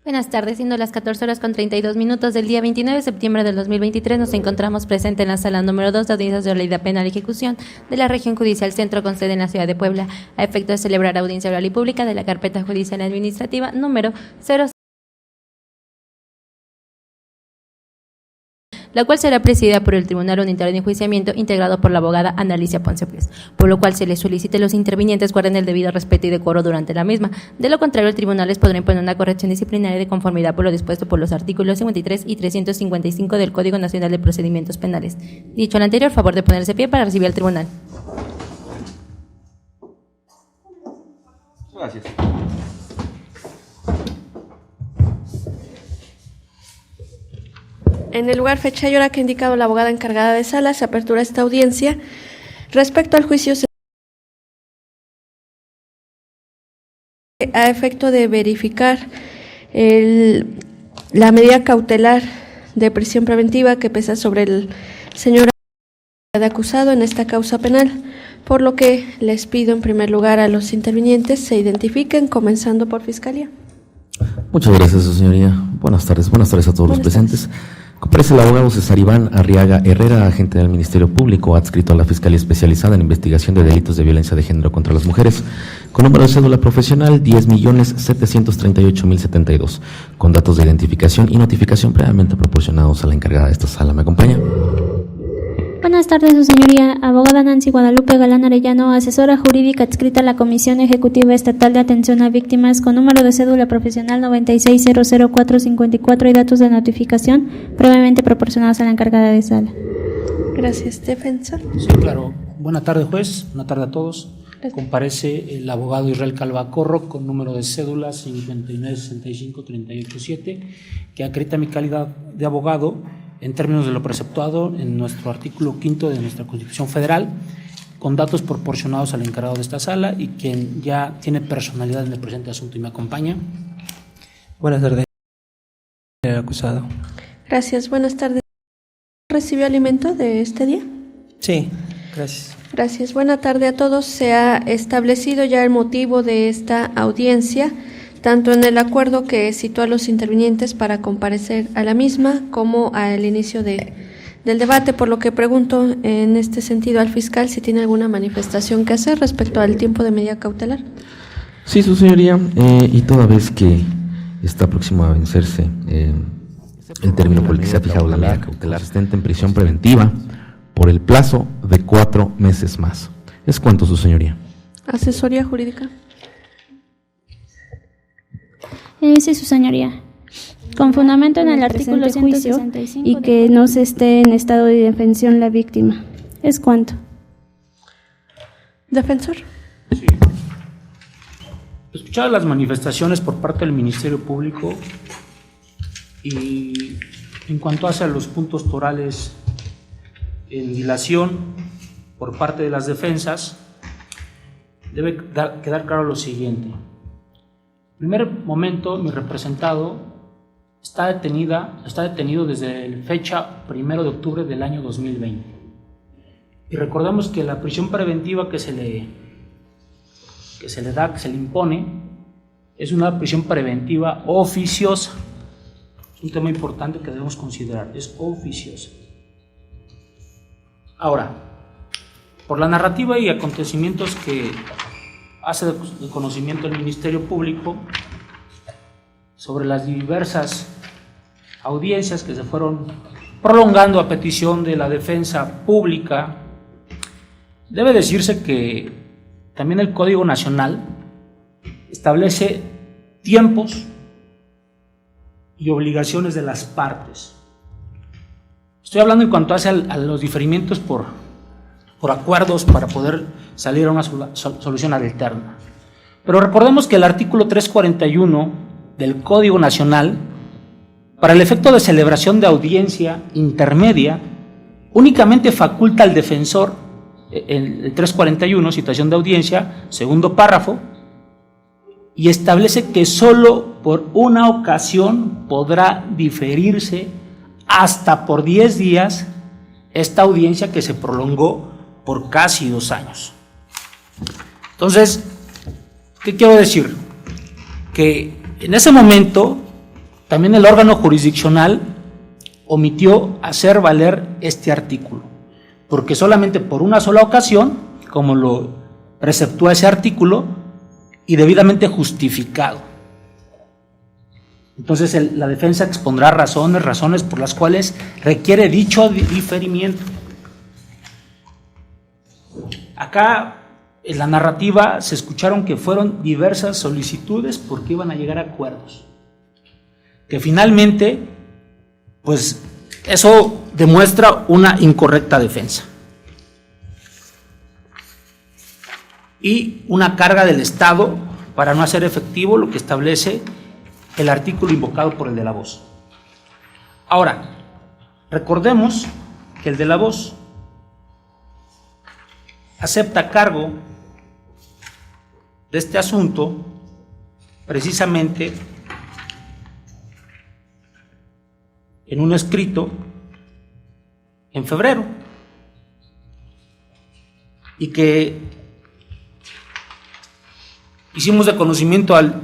Buenas tardes, siendo las 14:32 del día 29 de septiembre del 2023, nos encontramos presente en la sala número 2 de audiencias de oralidad penal y ejecución de la Región Judicial Centro con sede en la ciudad de Puebla, a efecto de celebrar audiencia oral y pública de la carpeta judicial administrativa número 0, la cual será presidida por el Tribunal Unitario de Enjuiciamiento, integrado por la abogada Ana Alicia Ponce Ples, por lo cual se les solicite a los intervinientes guarden el debido respeto y decoro durante la misma. De lo contrario, el tribunal les podrá imponer una corrección disciplinaria de conformidad por lo dispuesto por los artículos 53 y 355 del Código Nacional de Procedimientos Penales. Dicho lo anterior, favor de ponerse de pie para recibir al tribunal. Gracias. En el lugar, fecha y hora que ha indicado la abogada encargada de sala, se apertura esta audiencia. Respecto al juicio, a efecto de verificar la medida cautelar de prisión preventiva que pesa sobre el señor acusado en esta causa penal, por lo que les pido en primer lugar a los intervinientes se identifiquen, comenzando por Fiscalía. Muchas gracias, su señoría. Buenas tardes a todos los presentes. Comparece el abogado César Iván Arriaga Herrera, agente del Ministerio Público, adscrito a la Fiscalía Especializada en Investigación de Delitos de Violencia de Género contra las Mujeres, con número de cédula profesional 10.738.072, con datos de identificación y notificación previamente proporcionados a la encargada de esta sala. ¿Me acompaña? Buenas tardes, su señoría. Abogada Nancy Guadalupe Galán Arellano, asesora jurídica adscrita a la Comisión Ejecutiva Estatal de Atención a Víctimas, con número de cédula profesional 9600454 y datos de notificación previamente proporcionados a la encargada de sala. Gracias, defensa. Sí, claro. Buenas tardes, juez. Buenas tardes a todos. Gracias. Comparece el abogado Israel Calvacorro con número de cédula 5965387, que acredita mi calidad de abogado en términos de lo preceptuado en nuestro artículo 5 de nuestra Constitución Federal, con datos proporcionados al encargado de esta sala y quien ya tiene personalidad en el presente asunto y me acompaña. Buenas tardes, el acusado. Gracias, buenas tardes. ¿Recibió alimento de este día? Sí, gracias. Gracias, buena tarde a todos. Se ha establecido ya el motivo de esta audiencia, tanto en el acuerdo que citó a los intervinientes para comparecer a la misma como al inicio del debate, por lo que pregunto en este sentido al fiscal si tiene alguna manifestación que hacer respecto al tiempo de medida cautelar. Sí, su señoría, y toda vez que está próximo a vencerse el término por el que se ha fijado la medida cautelar, consistente en prisión preventiva por el plazo de 4 meses más. ¿Es cuánto, su señoría? ¿Asesoría jurídica? Sí, su señoría. Con fundamento en el artículo de juicio y que no se esté en estado de indefensión la víctima. ¿Es cuánto? Defensor. Sí. Escuchadas las manifestaciones por parte del Ministerio Público y en cuanto hace a los puntos torales en dilación por parte de las defensas, debe quedar claro lo siguiente. En primer momento, mi representado está detenido desde fecha 1 de octubre del año 2020. Y recordemos que la prisión preventiva que se le impone, es una prisión preventiva oficiosa. Es un tema importante que debemos considerar, es oficiosa. Ahora, por la narrativa y acontecimientos que hace de conocimiento el Ministerio Público sobre las diversas audiencias que se fueron prolongando a petición de la defensa pública, debe decirse que también el Código Nacional establece tiempos y obligaciones de las partes. Estoy hablando en cuanto a los diferimientos por acuerdos para poder salir a una solución alterna. Pero recordemos que el artículo 341 del Código Nacional, para el efecto de celebración de audiencia intermedia, únicamente faculta al defensor, el 341, citación de audiencia, segundo párrafo, y establece que solo por una ocasión podrá diferirse hasta por 10 días esta audiencia que se prolongó por casi 2 años. Entonces, ¿qué quiero decir? Que en ese momento también el órgano jurisdiccional omitió hacer valer este artículo, porque solamente por una sola ocasión, como lo preceptúa ese artículo, y debidamente justificado. Entonces la defensa expondrá razones por las cuales requiere dicho diferimiento. Acá en la narrativa se escucharon que fueron diversas solicitudes porque iban a llegar a acuerdos, que finalmente, pues eso demuestra una incorrecta defensa y una carga del Estado para no hacer efectivo lo que establece el artículo invocado por el de la voz. Ahora, recordemos que el de la voz acepta cargo de este asunto precisamente en un escrito en febrero, y que hicimos de conocimiento al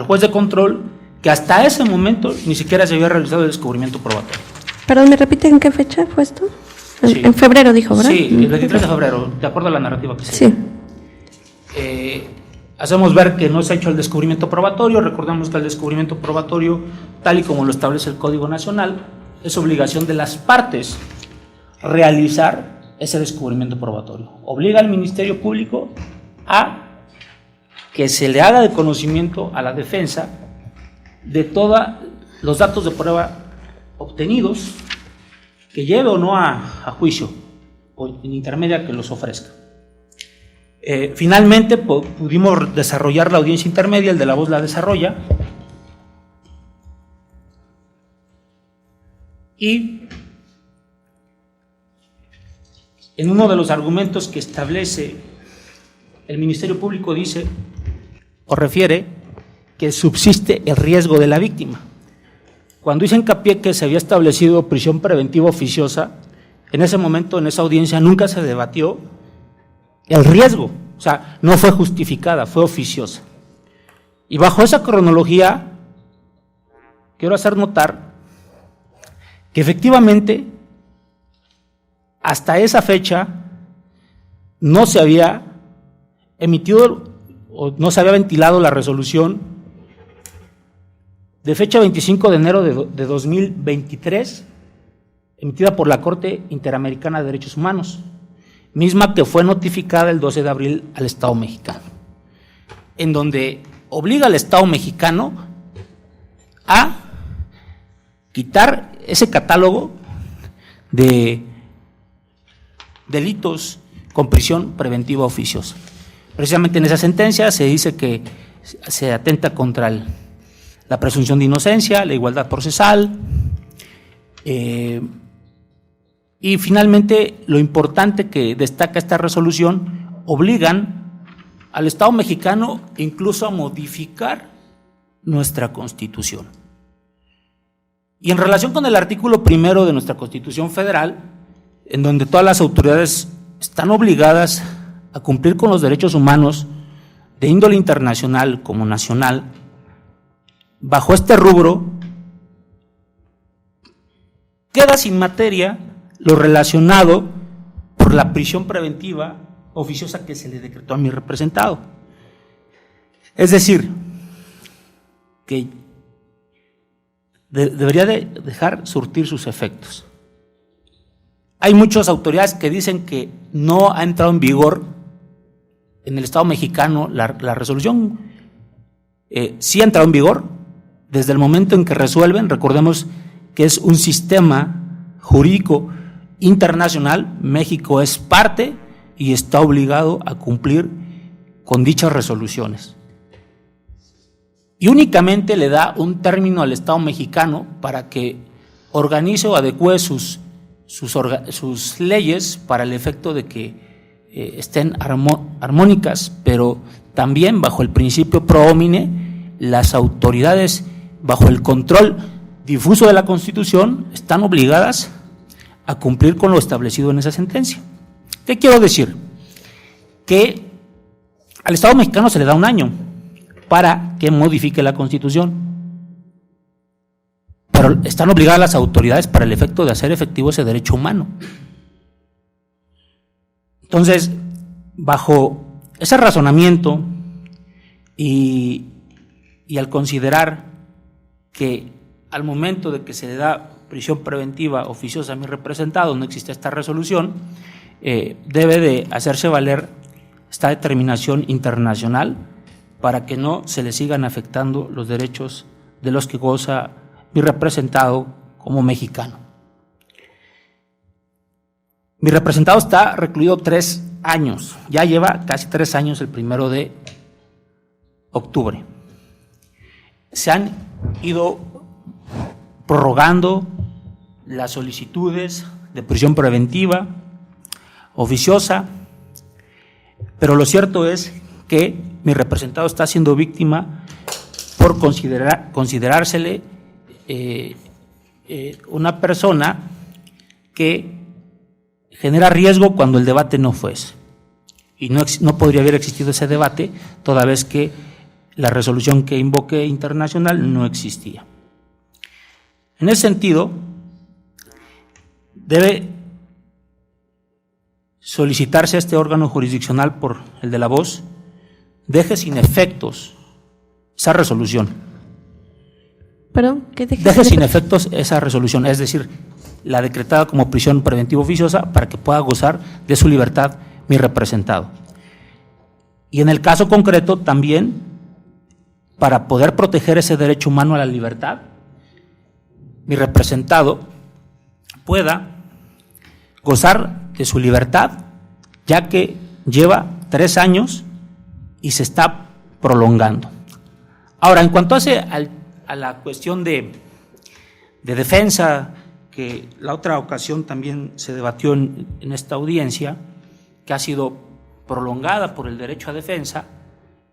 juez de control que hasta ese momento ni siquiera se había realizado el descubrimiento probatorio. Perdón, ¿me repite en qué fecha fue esto? Sí. En febrero dijo, ¿verdad? Sí, el 23 de febrero, de acuerdo a la narrativa que se Sí. hacemos ver que no se ha hecho el descubrimiento probatorio. Recordemos que el descubrimiento probatorio, tal y como lo establece el Código Nacional, es obligación de las partes realizar ese descubrimiento probatorio. Obliga al Ministerio Público a que se le haga de conocimiento a la defensa de todos los datos de prueba obtenidos, que lleve o no a juicio, o en intermedia que los ofrezca. Finalmente pudimos desarrollar la audiencia intermedia, el de la voz la desarrolla, y en uno de los argumentos que establece el Ministerio Público dice o refiere que subsiste el riesgo de la víctima. Cuando hice hincapié que se había establecido prisión preventiva oficiosa, en ese momento, en esa audiencia, nunca se debatió el riesgo, o sea, no fue justificada, fue oficiosa. Y bajo esa cronología, quiero hacer notar que efectivamente, hasta esa fecha, no se había emitido o no se había ventilado la resolución de fecha 25 de enero de 2023, emitida por la Corte Interamericana de Derechos Humanos, misma que fue notificada el 12 de abril al Estado mexicano, en donde obliga al Estado mexicano a quitar ese catálogo de delitos con prisión preventiva oficiosa. Precisamente en esa sentencia se dice que se atenta contra la presunción de inocencia, la igualdad procesal, y finalmente lo importante que destaca esta resolución, obligan al Estado mexicano incluso a modificar nuestra Constitución. Y en relación con el artículo 1 de nuestra Constitución Federal, en donde todas las autoridades están obligadas a cumplir con los derechos humanos de índole internacional como nacional, bajo este rubro queda sin materia lo relacionado por la prisión preventiva oficiosa que se le decretó a mi representado. Es decir, que debería de dejar surtir sus efectos. Hay muchas autoridades que dicen que no ha entrado en vigor en el Estado mexicano la resolución. Sí ha entrado en vigor desde el momento en que resuelven. Recordemos que es un sistema jurídico internacional. México es parte y está obligado a cumplir con dichas resoluciones. Y únicamente le da un término al Estado mexicano para que organice o adecue sus leyes para el efecto de que estén armónicas, pero también bajo el principio pro homine, las autoridades bajo el control difuso de la Constitución están obligadas a cumplir con lo establecido en esa sentencia. ¿Qué quiero decir? Que al Estado mexicano se le da un año para que modifique la Constitución. pero están obligadas las autoridades para el efecto de hacer efectivo ese derecho humano. Entonces, bajo ese razonamiento y al considerar que al momento de que se le da prisión preventiva oficiosa a mi representado, no existe esta resolución, debe de hacerse valer esta determinación internacional para que no se le sigan afectando los derechos de los que goza mi representado como mexicano. Mi representado está recluido 3 años, ya lleva casi 3 años el 1 de octubre. Se han ido prorrogando las solicitudes de prisión preventiva oficiosa, pero lo cierto es que mi representado está siendo víctima por considerársele una persona que genera riesgo cuando el debate no fue ese. Y no podría haber existido ese debate toda vez que la resolución que invoqué internacional no existía. En ese sentido, debe solicitarse a este órgano jurisdiccional por el de la voz, deje sin efectos esa resolución. ¿Perdón? ¿Qué deje sin efectos esa resolución, es decir, la decretada como prisión preventiva oficiosa para que pueda gozar de su libertad mi representado. Y en el caso concreto también, para poder proteger ese derecho humano a la libertad, mi representado pueda gozar de su libertad, ya que lleva 3 años y se está prolongando. Ahora, en cuanto a la cuestión de defensa, que la otra ocasión también se debatió en esta audiencia, que ha sido prolongada por el derecho a defensa,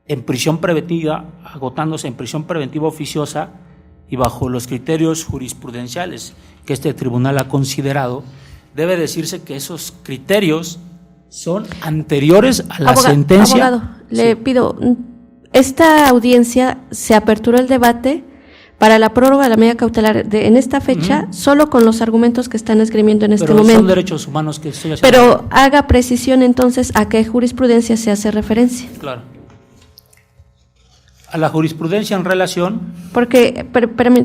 en prisión preventiva, agotándose en prisión preventiva oficiosa y bajo los criterios jurisprudenciales que este tribunal ha considerado, debe decirse que esos criterios son anteriores a la sentencia. Abogado, le pido, esta audiencia se aperturó el debate para la prórroga de la medida cautelar en esta fecha, solo con los argumentos que están esgrimiendo en este momento. Pero son derechos humanos que estoy haciendo. Pero haga precisión entonces a qué jurisprudencia se hace referencia. Claro. A la jurisprudencia en relación. Porque,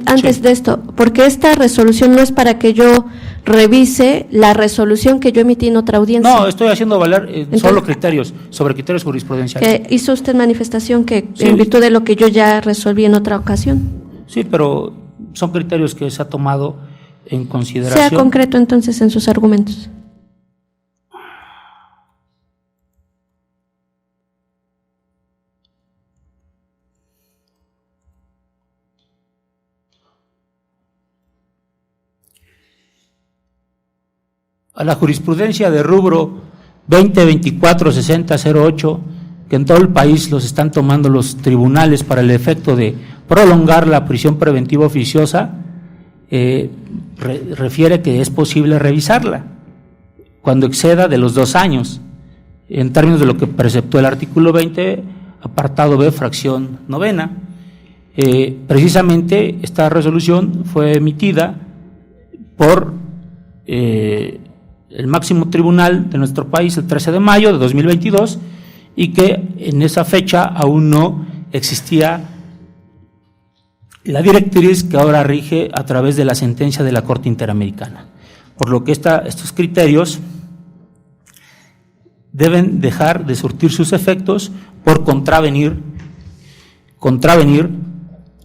antes de esto, porque esta resolución no es para que yo revise la resolución que yo emití en otra audiencia. No, estoy haciendo valer solo criterios, sobre criterios jurisprudenciales. Que hizo usted manifestación que Sí. en virtud de lo que yo ya resolví en otra ocasión. Sí, pero son criterios que se ha tomado en consideración. Sea concreto entonces en sus argumentos. A la jurisprudencia de rubro 2024-6008, que en todo el país los están tomando los tribunales para el efecto de prolongar la prisión preventiva oficiosa, refiere que es posible revisarla cuando exceda de los 2 años, en términos de lo que preceptó el artículo 20, apartado B, fracción 9. Precisamente esta resolución fue emitida por el máximo tribunal de nuestro país el 13 de mayo de 2022 y que en esa fecha aún no existía la directriz que ahora rige a través de la sentencia de la Corte Interamericana. Por lo que estos criterios deben dejar de surtir sus efectos por contravenir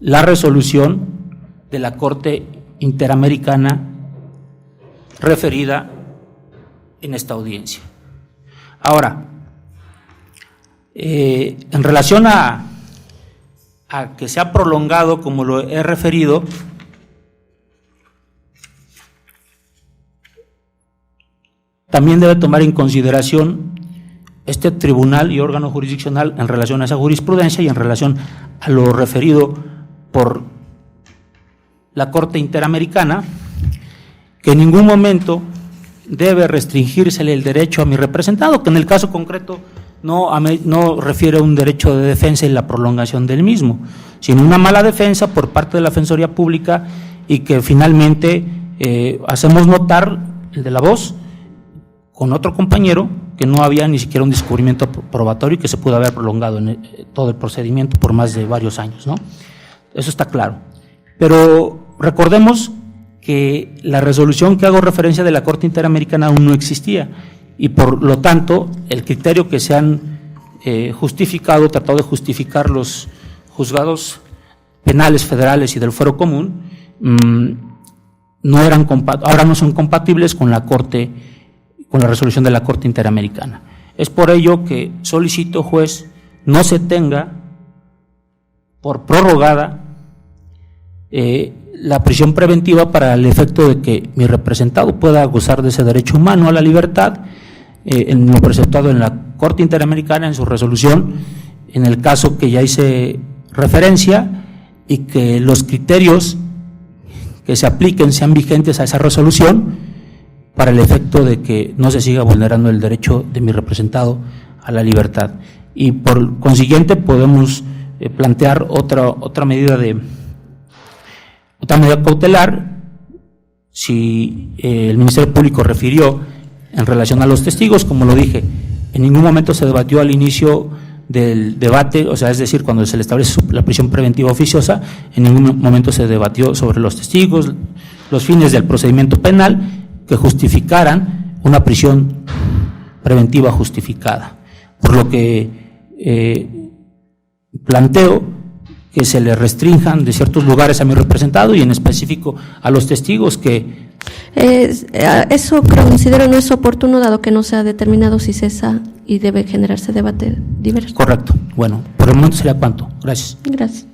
la resolución de la Corte Interamericana referida en esta audiencia. Ahora, en relación a que se ha prolongado, como lo he referido, también debe tomar en consideración este tribunal y órgano jurisdiccional en relación a esa jurisprudencia y en relación a lo referido por la Corte Interamericana, que en ningún momento debe restringírsele el derecho a mi representado, que en el caso concreto no refiere a un derecho de defensa y la prolongación del mismo, sino una mala defensa por parte de la Defensoría Pública y que finalmente hacemos notar, el de la voz, con otro compañero, que no había ni siquiera un descubrimiento probatorio y que se pudo haber prolongado en todo el procedimiento por más de varios años, ¿no? Eso está claro. Pero recordemos que la resolución que hago referencia de la Corte Interamericana aún no existía y por lo tanto el criterio que se han justificado, tratado de justificar los juzgados penales federales y del fuero común, ahora no son compatibles con la resolución de la Corte Interamericana. Es por ello que solicito, juez, no se tenga por prorrogada la prisión preventiva para el efecto de que mi representado pueda gozar de ese derecho humano a la libertad, en lo preceptuado en la Corte Interamericana en su resolución, en el caso que ya hice referencia, y que los criterios que se apliquen sean vigentes a esa resolución para el efecto de que no se siga vulnerando el derecho de mi representado a la libertad. Y por consiguiente podemos plantear otra medida cautelar si el Ministerio Público refirió en relación a los testigos. Como lo dije, en ningún momento se debatió al inicio del debate, o sea, es decir, cuando se le establece la prisión preventiva oficiosa, en ningún momento se debatió sobre los testigos, los fines del procedimiento penal que justificaran una prisión preventiva justificada. Por lo que planteo que se le restrinjan de ciertos lugares a mi representado y en específico a los testigos que… Eso considero no es oportuno dado que no se ha determinado si cesa y debe generarse debate diverso. Correcto. Bueno, por el momento sería cuánto. Gracias. Gracias.